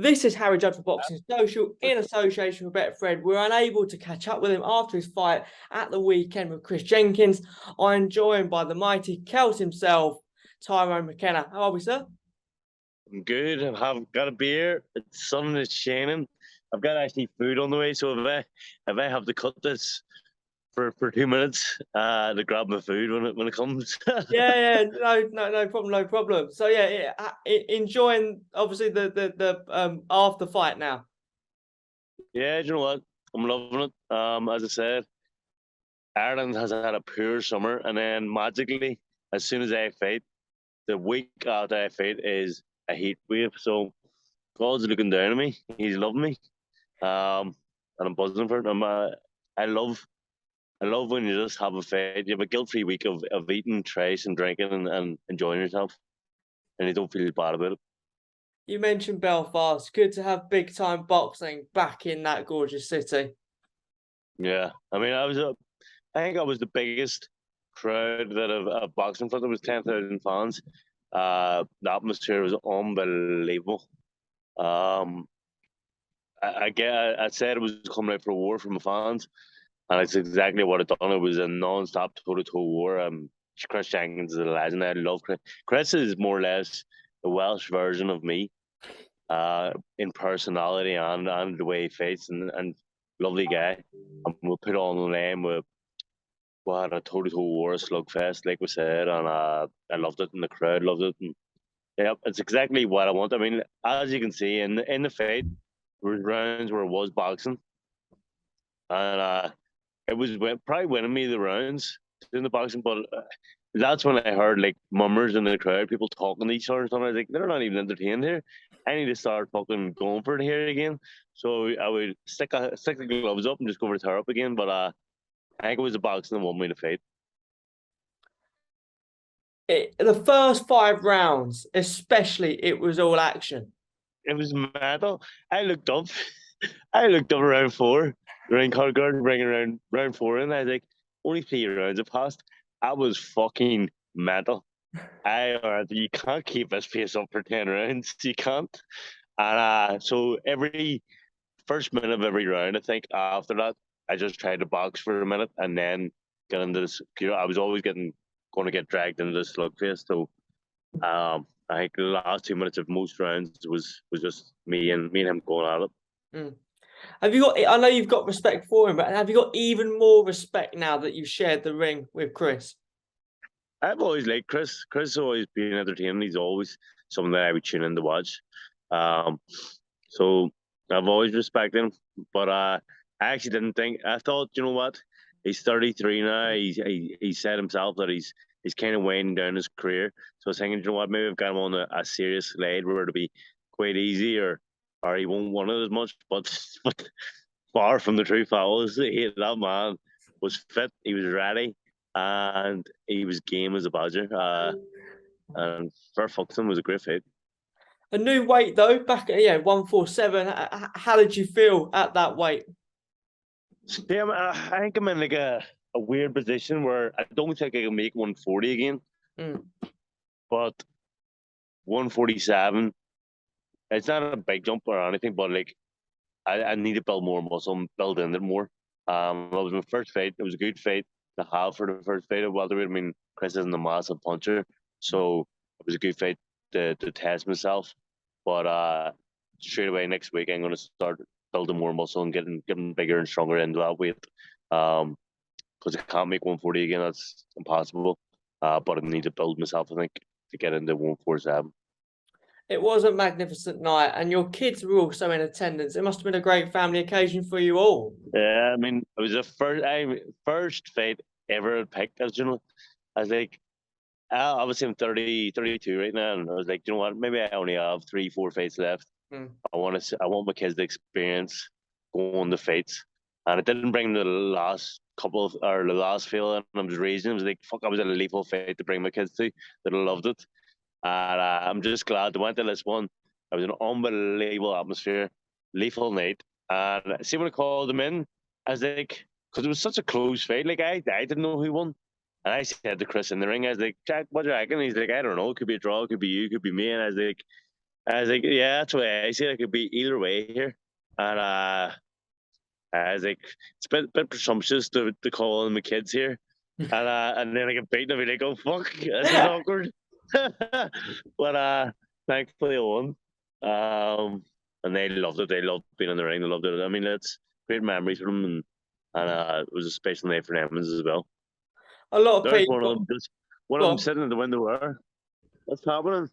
This is Harry Judd for Boxing Social in association with Betfred. We're unable to catch up with him after his fight at the weekend with Chris Jenkins. I'm joined by the mighty Celt himself, Tyrone McKenna. How are we, sir? I'm good. I've got a beer. It's sun is shining. I've got actually food on the way, so if I have to cut this for 2 minutes to grab my food when it comes. yeah, no problem, no problem. So enjoying obviously the after fight now. Yeah, you know what? I'm loving it. As I said, Ireland has had a poor summer, and then magically, as soon as I fight, the week after I fight is a heat wave. So God's looking down on me. He's loving me. And I'm buzzing for it. I love when you just have a fight. You have a guilt-free week of eating trash and drinking and enjoying yourself, and you don't feel bad about it. You mentioned Belfast. Good to have big-time boxing back in that gorgeous city. Yeah, I mean, I think I was the biggest crowd that I've boxed in front of. It was 10,000 fans. The atmosphere was unbelievable. I said it was coming out for a war from the fans, and it's exactly what it done. It was a non-stop toe-to-toe war. Chris Jenkins is a legend. I love Chris. Chris is more or less the Welsh version of me, in personality and the way he fights, and lovely guy. And we'll put on the name. We had a toe-to-toe war, a slugfest, like we said, and I loved it, and the crowd loved it. And yeah, it's exactly what I want. I mean, as you can see in the fight, there was rounds where it was boxing, and it was probably winning me the rounds in the boxing. But that's when I heard like mummers in the crowd, people talking to each other and stuff. I was like, they're not even entertained here. I need to start fucking going for it here again. So I would stick the gloves up and just go for the tear up again. But I think it was the boxing that won me the fight. The first 5 rounds, especially, it was all action. It was mental. I looked up. I looked up around 4. The ring card guard bringing around round 4, and I was like, only 3 rounds have passed. I was fucking mental. You can't keep this pace up for 10 rounds. You can't. And so every first minute of every round, I think after that, I just tried to box for a minute and then get into this. I was always going to get dragged into this slugfest. So I think the last 2 minutes of most rounds was just me and him going at it. Mm. Have you got? I know you've got respect for him, but have you got even more respect now that you've shared the ring with Chris? I've always liked Chris. Chris has always been entertaining. He's always someone that I would tune in to watch. So I've always respected him. But I actually didn't think. I thought, you know what? He's 33 now. He said himself that he's kind of winding down his career. So I was thinking, you know what? Maybe I've got him on a serious slide where it'll be quite easy, or he won't want it as much. But far from the truth, that man was fit. He was ready. And he was game as a badger. And fair fuck him, was a great fight. A new weight though, back at 147. How did you feel at that weight? Yeah, I think I'm in like a weird position where I don't think I can make 140 again. But 147, it's not a big jump or anything, but like I need to build more muscle, build in it more. It was my first fight. It was a good fight to have for the first fight of welterweight. I mean, Chris isn't a massive puncher, so it was a good fight to test myself. But straight away next week, I'm going to start building more muscle and getting bigger and stronger into that weight. Because I can't make 140 again. That's impossible. But I need to build myself, I think, to get into 147. It was a magnificent night, and your kids were also in attendance. It must have been a great family occasion for you all. Yeah, I mean, it was the first fight ever I picked. As you know, I was like, obviously I'm 32 right now, and I was like, you know what? Maybe I only have 3-4 fights left. I want my kids to experience going to fights, and it didn't bring the last field, and I was raising. I was like, fuck, I was in a lethal fight to bring my kids to. That loved it. And I'm just glad I went to this one. It was an unbelievable atmosphere, lethal night. And see, when I called them in, I was like, because it was such a close fight, like I didn't know who won. And I said to Chris in the ring, I was like, Jack, what do you reckon? He's like, I don't know. It could be a draw, it could be you, it could be me. And I was like, I was like, yeah, that's what I see. I could be either way here, and I was like, it's a bit presumptuous to call them the kids here, and then I get beaten. I'll be like, oh fuck, this is awkward. But thankfully I won. And they loved it. They loved being in the ring. They loved it. I mean, it's great memories for them, and it was a special night for them as well. A lot of There's one of people. them, just one of them sitting in the window there. What's happening?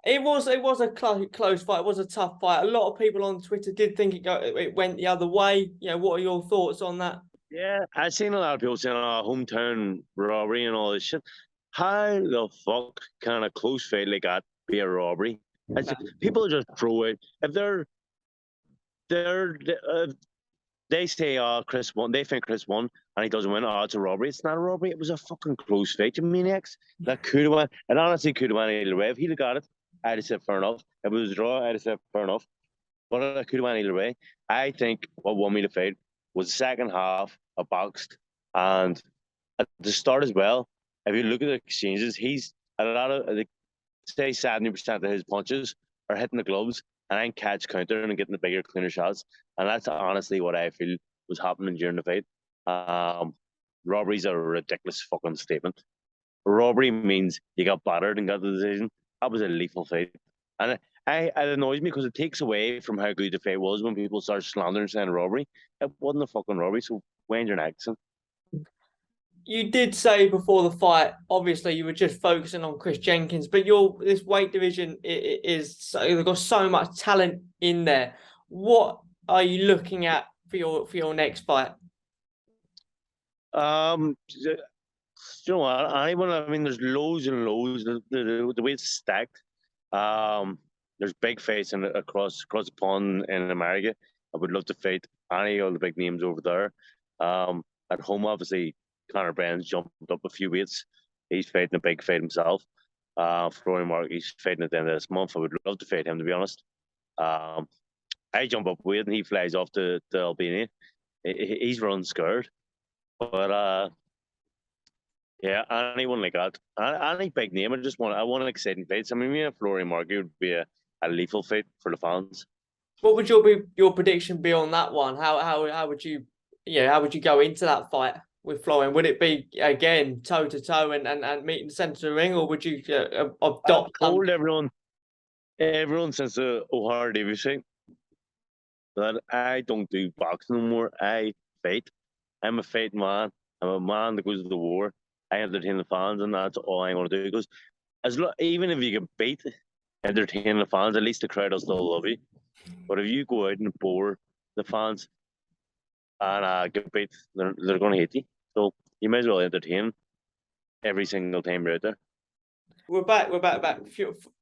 It was a close fight. It was a tough fight. A lot of people on Twitter did think it went the other way. You know, what are your thoughts on that? Yeah, I've seen a lot of people saying, "Oh, hometown robbery and all this shit." How the fuck can a close fight like that be a robbery? People just throw it if they're they say, "Oh, Chris won." They think Chris won, and he doesn't win. Oh, it's a robbery. It's not a robbery. It was a fucking close fight, you maniacs. That could have went. It honestly could have went either way. If he'd have got it, I'd have said fair enough. If it was a draw, I'd have said fair enough. But it could have went either way. I think what won me the fight was the second half, a boxed, and at the start as well. If you look at the exchanges, he's a lot of say 70% of his punches are hitting the gloves and then catch counter and getting the bigger, cleaner shots. And that's honestly what I feel was happening during the fight. Robbery's a ridiculous fucking statement. Robbery means you got battered and got the decision. That was a lethal fight. And it annoys me because it takes away from how good the fight was when people start slandering saying robbery. It wasn't a fucking robbery, so wind your accent. You did say before the fight, obviously you were just focusing on Chris Jenkins, but this weight division is so they've got so much talent in there. What are you looking at for your next fight? You know what? I mean, there's loads and loads. The way it's stacked. There's big fights across the pond in America. I would love to fight any of the big names over there. At home, obviously, Conor Ben's jumped up a few weights. He's fighting a big fight himself. Florian Mark, he's fighting at the end of this month. I would love to fight him, to be honest. I jump up weight and he flies off to Albania. He's running scared. But yeah, anyone like that, any big name. I want exciting fights. I mean, me and Florian Mark would be a lethal fight for the fans. What would your prediction be on that one? How would you how would you go into that fight with Florian? Would it be again toe to toe and meet in the centre of the ring, or would you adopt? I've told everyone since the O'Hara Davies fight that I don't do boxing anymore. I fight. I'm a fight man. I'm a man that goes to the war. I entertain the fans, and that's all I'm going to do. Because even if you can beat entertain the fans, at least the crowd will still love you. But if you go out and bore the fans and get beat, they're going to hate you. So you might as well entertain every single time you're out there. We're back.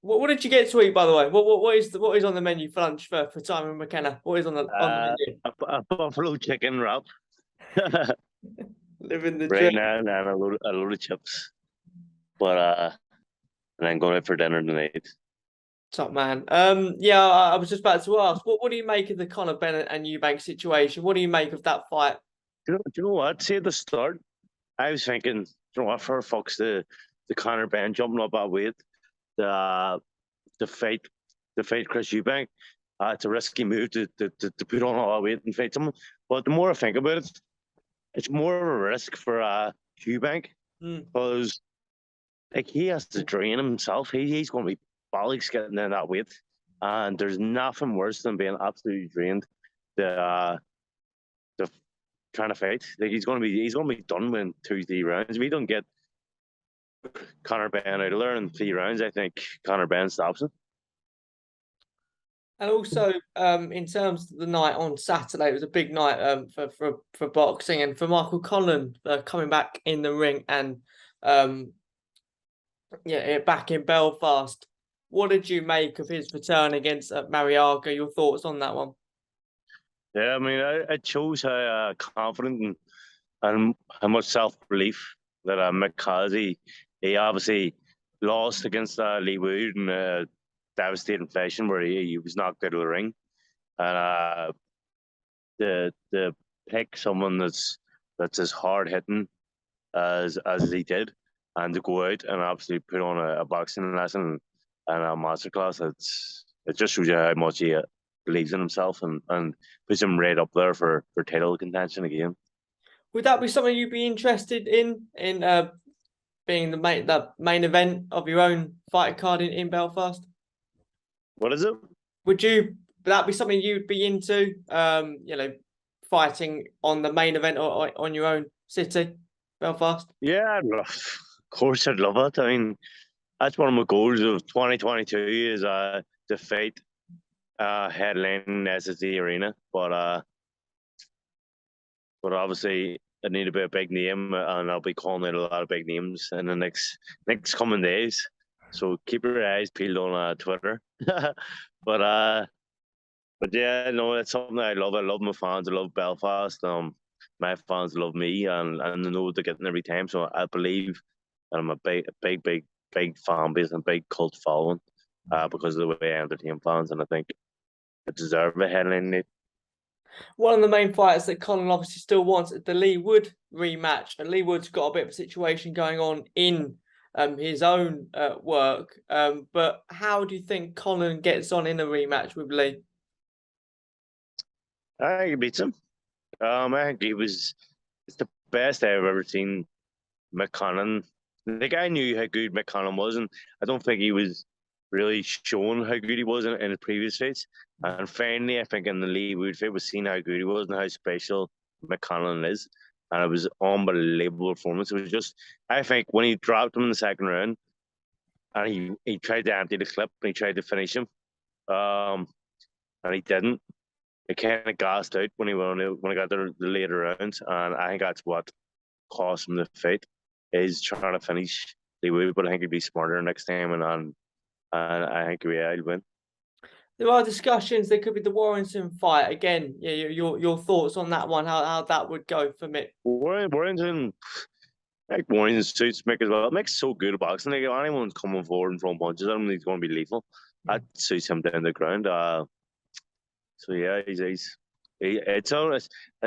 What did you get to eat, by the way? What is on the menu for lunch for Tyrone McKenna? What is on the menu? A buffalo chicken wrap. Living the right dream. now, and a load of chips. But and then going out for dinner tonight. Top man. Yeah, I was just about to ask, what do you make of the Conor Benn-Eubank situation? What do you make of that fight? Do you know what? See, at the start, I was thinking, you know what, for fuck's the Conor Benn jumping up that weight, the fight Chris Eubank. It's a risky move to put on all that weight and fight someone. But the more I think about it, it's more of a risk for Eubank because like he has to drain himself. He's going to be bollocks getting in that weight, and there's nothing worse than being absolutely drained. The trying to fight, like he's going to be done within 2-3 rounds. If we don't get Conor Benn out of there in 3 rounds, I think Conor Benn stops him. And also, in terms of the night on Saturday, it was a big night for boxing and for Michael Conlan coming back in the ring and back in Belfast. What did you make of his return against Mariaga? Your thoughts on that one? Yeah, I mean, it shows how confident and how much self-belief that Mick has. He obviously lost against Lee Wood in a devastating fashion where he was knocked out of the ring. And to pick someone that's as hard-hitting as he did and to go out and absolutely put on a boxing lesson and a masterclass, it just shows you how much he believes in himself and puts him right up there for title contention again. Would that be something you'd be interested in being the main event of your own fight card in Belfast? What is it? Would that be something you'd be into? Fighting on the main event or on your own city, Belfast? Yeah, of course I'd love it. I mean, that's one of my goals of 2022 is to fight headlining SSD Arena, but obviously I need to be a big name, and I'll be calling out a lot of big names in the next coming days. So keep your eyes peeled on Twitter. But yeah, no, it's something I love. I love my fans. I love Belfast. My fans love me, and I know they're getting every time. So I believe that I'm a big fan base and big cult following, because of the way I entertain fans, and I think I deserve a headline. One of the main fighters that Conlan obviously still wants the Leigh Wood rematch, and Leigh Wood's got a bit of a situation going on in his own work. But how do you think Conlan gets on in a rematch with Leigh? I think he beats him. I think it's the best I've ever seen McConlan. The guy knew how good McConlan was, and I don't think he was really shown how good he was in his previous fights. And finally, I think in the Leigh Wood fight, was seeing how good he was and how special McConlan is. And it was unbelievable performance. It was just, I think, when he dropped him in the second round, and he tried to empty the clip, and he tried to finish him, and he didn't. It kind of gassed out when he got the later rounds, and I think that's what cost him the fight. Is trying to finish Leigh Wood, but I think he'd be smarter next time, and I think he'd win. There are discussions. There could be the Warrington fight again. Yeah, your thoughts on that one? How that would go for Mick? Warrington, like Warrington suits Mick as well. It makes so good at boxing. Like if anyone's coming forward and throwing punches at him, he's going to be lethal. That suits him down the ground. So yeah, it's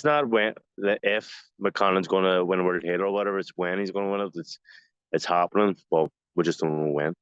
not if McConnell's going to win a world title or whatever. It's when he's going to win it. It's happening, but we just don't know when.